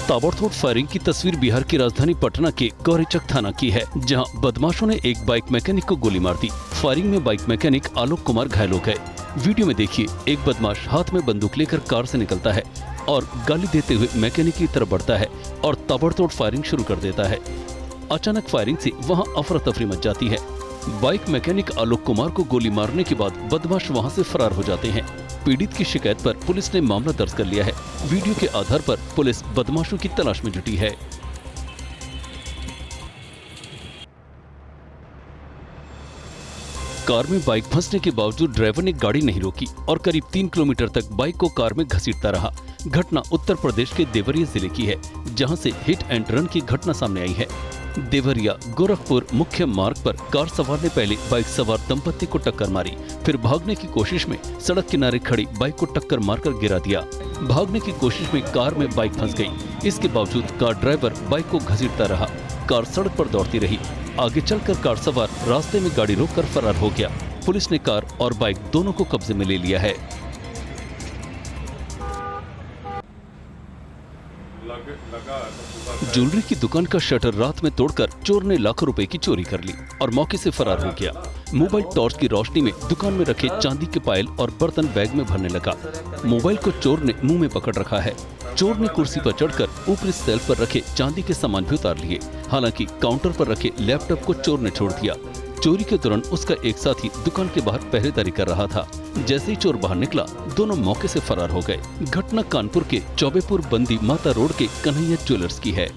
ताबड़तोड़ फायरिंग की तस्वीर बिहार की राजधानी पटना के गौरीचक थाना की है, जहां बदमाशों ने एक बाइक मैकेनिक को गोली मार दी। फायरिंग में बाइक मैकेनिक आलोक कुमार घायल हो गए। वीडियो में देखिए, एक बदमाश हाथ में बंदूक लेकर कार से निकलता है और गाली देते हुए मैकेनिक की तरफ बढ़ता है और ताबड़तोड़ फायरिंग शुरू कर देता है। अचानक फायरिंग से वहां अफरा तफरी मच जाती है। बाइक मैकेनिक आलोक कुमार को गोली मारने के बाद बदमाश वहां से फरार हो जाते हैं। पीड़ित की शिकायत पर पुलिस ने मामला दर्ज कर लिया है। वीडियो के आधार पर पुलिस बदमाशों की तलाश में जुटी है। कार में बाइक फंसने के बावजूद ड्राइवर ने गाड़ी नहीं रोकी और करीब 3 किलोमीटर तक बाइक को कार में घसीटता रहा। घटना उत्तर प्रदेश के देवरिया जिले की है, जहां से हिट एंड रन की घटना सामने आई है। देवरिया गोरखपुर मुख्य मार्ग पर कार सवार ने पहले बाइक सवार दंपत्ति को टक्कर मारी, फिर भागने की कोशिश में सड़क किनारे खड़ी बाइक को टक्कर मारकर गिरा दिया। भागने की कोशिश में कार में बाइक फंस गई। इसके बावजूद कार ड्राइवर बाइक को घसीटता रहा। कार सड़क पर दौड़ती रही। आगे चलकर कार सवार रास्ते में गाड़ी रोककर फरार हो गया। पुलिस ने कार और बाइक दोनों को कब्जे में ले लिया है। ज्वेलरी की दुकान का शटर रात में तोड़कर चोर ने लाखों रुपए की चोरी कर ली और मौके से फरार हो गया। मोबाइल टॉर्च की रोशनी में दुकान में रखे चांदी के पायल और बर्तन बैग में भरने लगा। मोबाइल को चोर ने मुंह में पकड़ रखा है। चोर ने कुर्सी पर चढ़कर ऊपरी सेल्फ पर रखे चांदी के सामान भी उतार लिए। हालांकि काउंटर पर रखे लैपटॉप को चोर ने छोड़ दिया। चोरी के दौरान उसका एक साथी दुकान के बाहर पहरेदारी कर रहा था। जैसे ही चोर बाहर निकला, दोनों मौके से फरार हो गए। घटना कानपुर के चौबेपुर बंदी माता रोड के कन्हैया ज्वेलर्स की है।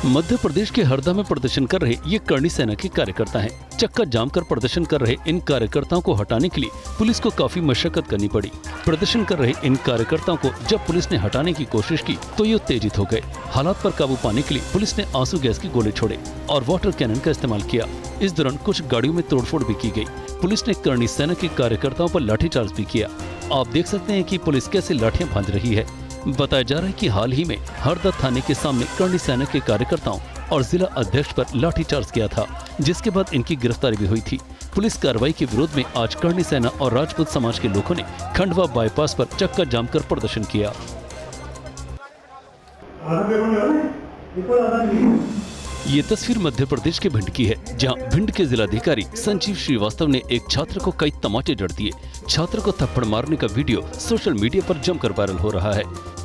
मध्य प्रदेश के हरदा में प्रदर्शन कर रहे ये करणी सेना के कार्यकर्ता हैं। चक्का जाम कर प्रदर्शन कर रहे इन कार्यकर्ताओं को हटाने के लिए पुलिस को काफी मशक्कत करनी पड़ी। प्रदर्शन कर रहे इन कार्यकर्ताओं को जब पुलिस ने हटाने की कोशिश की तो ये उत्तेजित हो गए। हालात पर काबू पाने के लिए पुलिस ने आंसू गैस के गोले छोड़े और वाटर कैनन का इस्तेमाल किया। इस दौरान कुछ गाड़ियों में तोड़फोड़ भी की गई। पुलिस ने करणी सेना के कार्यकर्ताओं पर लाठीचार्ज भी किया। आप देख सकते हैं कि पुलिस कैसे लाठियां भांज रही है। बताया जा रहा है कि हाल ही में हरदा थाने के सामने करणी सेना के कार्यकर्ताओं और जिला अध्यक्ष पर लाठीचार्ज किया था, जिसके बाद इनकी गिरफ्तारी भी हुई थी। पुलिस कार्रवाई के विरोध में आज करणी सेना और राजपूत समाज के लोगों ने खंडवा बाईपास पर चक्का जाम कर प्रदर्शन किया। ये तस्वीर मध्य प्रदेश के भिंड की है, जहां भिंड के जिलाधिकारी संजीव श्रीवास्तव ने एक छात्र को कई तमाचे जड़ दिए। छात्र को थप्पड़ मारने का वीडियो सोशल मीडिया पर जमकर वायरल हो रहा है।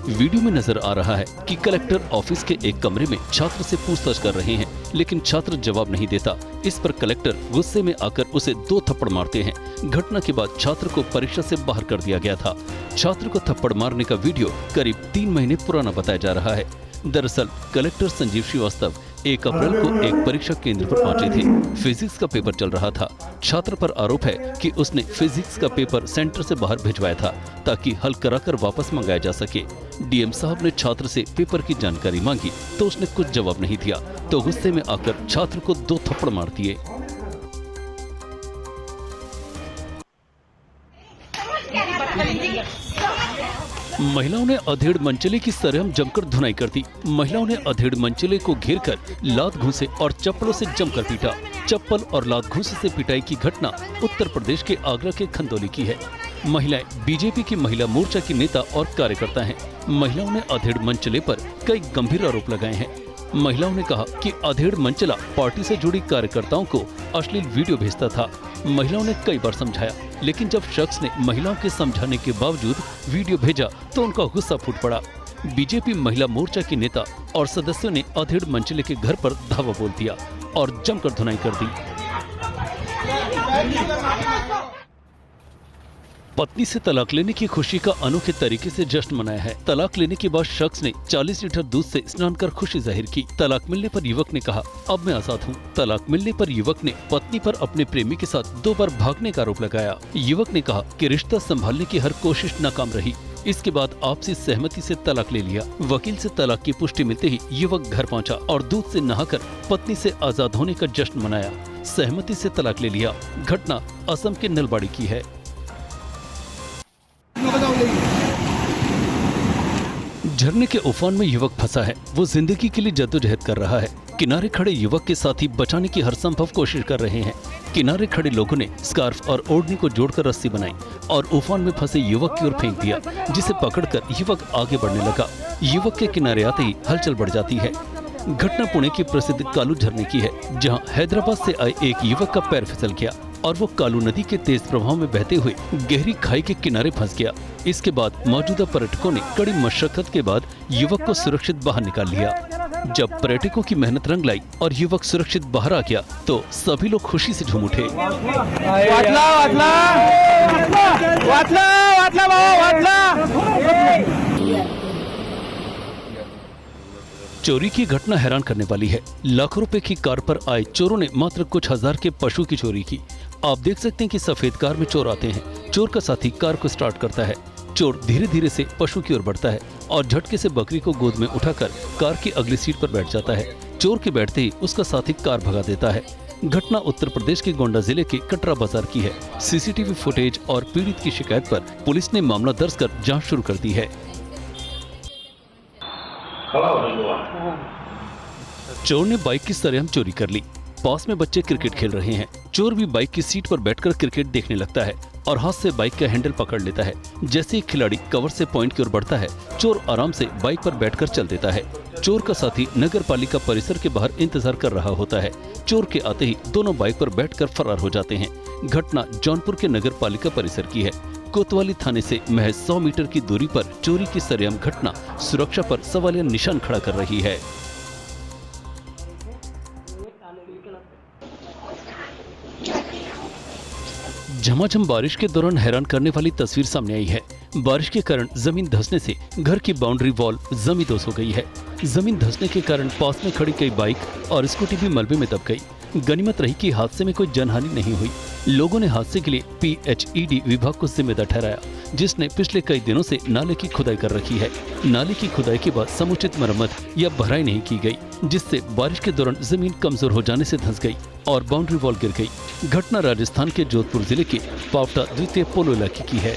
वीडियो में नजर आ रहा है कि कलेक्टर ऑफिस के एक कमरे में छात्र से पूछताछ कर रहे हैं, लेकिन छात्र जवाब नहीं देता। इस पर कलेक्टर गुस्से में आकर उसे 2 थप्पड़ मारते हैं। घटना के बाद छात्र को परीक्षा से बाहर कर दिया गया था। छात्र को थप्पड़ मारने का वीडियो करीब 3 महीने पुराना बताया जा रहा है। दरअसल कलेक्टर संजीव श्रीवास्तव 1 अप्रैल को एक परीक्षा केंद्र पर पहुंचे थे। फिजिक्स का पेपर चल रहा था। छात्र पर आरोप है कि उसने फिजिक्स का पेपर सेंटर से बाहर भिजवाया था ताकि हल कराकर वापस मंगाया जा सके। डीएम साहब ने छात्र से पेपर की जानकारी मांगी तो उसने कुछ जवाब नहीं दिया, तो गुस्से में आकर छात्र को 2 थप्पड़ मार दिए। महिलाओं ने अधेड़ मंचले की सरगम जमकर धुनाई कर दी। महिलाओं ने अधेड़ मंचले को घेरकर लात घूंसे और चप्पलों से जमकर पीटा। चप्पल और लात घूंसे से पिटाई की घटना उत्तर प्रदेश के आगरा के खंदौली की है। महिलाएं बीजेपी की महिला मोर्चा की नेता और कार्यकर्ता हैं। महिलाओं ने अधेड़ मंचले पर कई गंभीर आरोप लगाए हैं। महिलाओं ने कहा कि अधेड़ मंचला पार्टी से जुड़ी कार्यकर्ताओं को अश्लील वीडियो भेजता था। महिलाओं ने कई बार समझाया, लेकिन जब शख्स ने महिलाओं के समझाने के बावजूद वीडियो भेजा तो उनका गुस्सा फूट पड़ा। बीजेपी महिला मोर्चा की नेता और सदस्यों ने अधेड़ मंचले के घर पर धावा बोल दिया और जमकर धुनाई कर दी। पत्नी से तलाक लेने की खुशी का अनोखे तरीके से जश्न मनाया है। तलाक लेने के बाद शख्स ने 40 लीटर दूध से स्नान कर खुशी जाहिर की। तलाक मिलने पर युवक ने कहा, अब मैं आजाद हूँ। तलाक मिलने पर युवक ने पत्नी पर अपने प्रेमी के साथ 2 बार भागने का आरोप लगाया। युवक ने कहा कि रिश्ता संभालने की हर कोशिश नाकाम रही। इसके बाद आपसी सहमति से तलाक ले लिया। वकील से तलाक की पुष्टि मिलते ही युवक घर पहुंचा और दूध से नहाकर पत्नी से आजाद होने का जश्न मनाया। सहमति से तलाक ले लिया। घटना असम के नलबाड़ी की है। झरने के उफान में युवक फंसा है। वो जिंदगी के लिए जद्दोजहद कर रहा है। किनारे खड़े युवक के साथी बचाने की हर संभव कोशिश कर रहे हैं। किनारे खड़े लोगों ने स्कार्फ और ओढ़नी को जोड़कर रस्सी बनाई और उफान में फंसे युवक की ओर फेंक दिया, जिसे पकड़कर युवक आगे बढ़ने लगा। युवक के किनारे आते ही हलचल बढ़ जाती है। घटना पुणे की प्रसिद्ध कालू झरने की है, जहां हैदराबाद से आए एक युवक का पैर फिसल गया और वो कालू नदी के तेज प्रवाह में बहते हुए गहरी खाई के किनारे फंस गया। इसके बाद मौजूदा पर्यटकों ने कड़ी मशक्कत के बाद युवक को सुरक्षित बाहर निकाल लिया। जब पर्यटकों की मेहनत रंग लाई और युवक सुरक्षित बाहर आ गया तो सभी लोग खुशी से झूम उठे। चोरी की घटना हैरान करने वाली है। लाखों रुपए की कार पर आए चोरों ने मात्र कुछ हजार के पशु की चोरी की। आप देख सकते हैं कि सफेद कार में चोर आते हैं। चोर का साथी कार को स्टार्ट करता है। चोर धीरे धीरे से पशु की ओर बढ़ता है और झटके से बकरी को गोद में उठाकर कार की अगली सीट पर बैठ जाता है। चोर के बैठते ही उसका साथी कार भगा देता है। घटना उत्तर प्रदेश के गोंडा जिले के कटरा बाजार की है। सीसीटीवी फुटेज और पीड़ित की शिकायत पर पुलिस ने मामला दर्ज कर जांच शुरू कर दी है। चोर ने बाइक की सरेआम चोरी कर ली। पास में बच्चे क्रिकेट खेल रहे हैं। चोर भी बाइक की सीट पर बैठकर क्रिकेट देखने लगता है और हाथ से बाइक का हैंडल पकड़ लेता है। जैसे ही खिलाड़ी कवर से पॉइंट की ओर बढ़ता है, चोर आराम से बाइक पर बैठकर चल देता है। चोर का साथी नगर पालिका परिसर के बाहर इंतजार कर रहा होता है। चोर के आते ही दोनों बाइक पर बैठकर फरार हो जाते हैं। घटना जौनपुर के नगर पालिका परिसर की है। कोतवाली थाने से महज 100 मीटर की दूरी पर चोरी की सरेआम घटना सुरक्षा पर सवालिया निशान खड़ा कर रही है। झमाझम बारिश के दौरान हैरान करने वाली तस्वीर सामने आई है। बारिश के कारण जमीन धंसने से घर की बाउंड्री वॉल जमींदोज हो गई है। जमीन धंसने के कारण पास में खड़ी कई बाइक और स्कूटी भी मलबे में दब गई। गनीमत रही कि हादसे में कोई जनहानि नहीं हुई। लोगों ने हादसे के लिए PHED विभाग को जिम्मेदार ठहराया, जिसने पिछले कई दिनों से नाले की खुदाई कर रखी है। नाले की खुदाई के बाद समुचित मरम्मत या भराई नहीं की गई, जिससे बारिश के दौरान जमीन कमजोर हो जाने से धंस गई और बाउंड्री वॉल गिर गई। घटना राजस्थान के जोधपुर जिले के पावटा द्वितीय पोलो इलाके की है।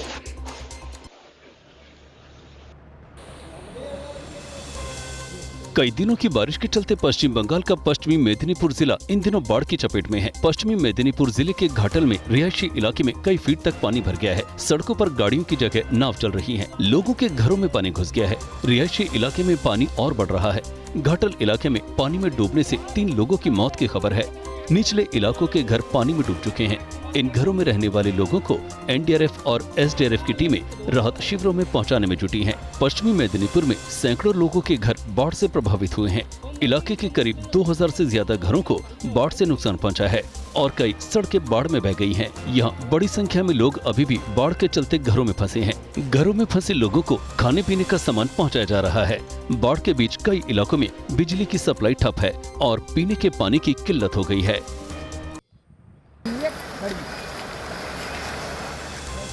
कई दिनों की बारिश के चलते पश्चिम बंगाल का पश्चिमी मेदिनीपुर जिला इन दिनों बाढ़ की चपेट में है। पश्चिमी मेदिनीपुर जिले के घाटल में रिहायशी इलाके में कई फीट तक पानी भर गया है। सड़कों पर गाड़ियों की जगह नाव चल रही हैं। लोगों के घरों में पानी घुस गया है। रिहायशी इलाके में पानी और बढ़ रहा है। घाटल इलाके में पानी में डूबने से 3 लोगों की मौत की खबर है। निचले इलाकों के घर पानी में डूब चुके हैं। इन घरों में रहने वाले लोगों को NDRF और SDRF की टीमें राहत शिविरों में पहुंचाने में जुटी हैं। पश्चिमी मेदिनीपुर में सैकड़ों लोगों के घर बाढ़ से प्रभावित हुए हैं। इलाके के करीब 2000 से ज्यादा घरों को बाढ़ से नुकसान पहुंचा है और कई सड़कें बाढ़ में बह गई हैं। यहाँ बड़ी संख्या में लोग अभी भी बाढ़ के चलते घरों में फंसे हैं। घरों में फंसे लोगों को खाने पीने का सामान पहुंचाया जा रहा है। बाढ़ के बीच कई इलाकों में बिजली की सप्लाई ठप है और पीने के पानी की किल्लत हो गई है।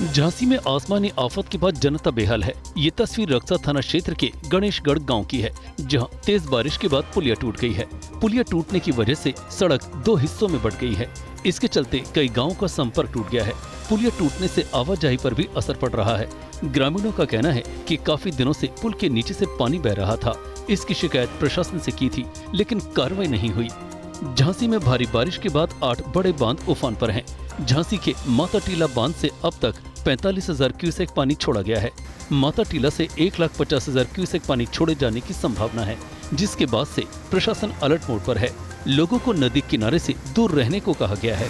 झांसी में आसमानी आफत के बाद जनता बेहाल है। ये तस्वीर रक्सा थाना क्षेत्र के गणेशगढ़ गांव की है, जहां तेज बारिश के बाद पुलिया टूट गई है। पुलिया टूटने की वजह से सड़क 2 हिस्सों में बंट गई है। इसके चलते कई गांवों का संपर्क टूट गया है। पुलिया टूटने से आवाजाही पर भी असर पड़ रहा है। ग्रामीणों का कहना है कि काफी दिनों से पुल के नीचे से पानी बह रहा था। इसकी शिकायत प्रशासन से की थी, लेकिन कार्रवाई नहीं हुई। झांसी में भारी बारिश के बाद 8 बड़े बांध उफान पर हैं। झांसी के माता टीला बांध से अब तक 45,000 क्यूसेक पानी छोड़ा गया है। माता टीला से 1,50,000 क्यूसेक पानी छोड़े जाने की संभावना है, जिसके बाद से प्रशासन अलर्ट मोड पर है। लोगों को नदी किनारे से दूर रहने को कहा गया है।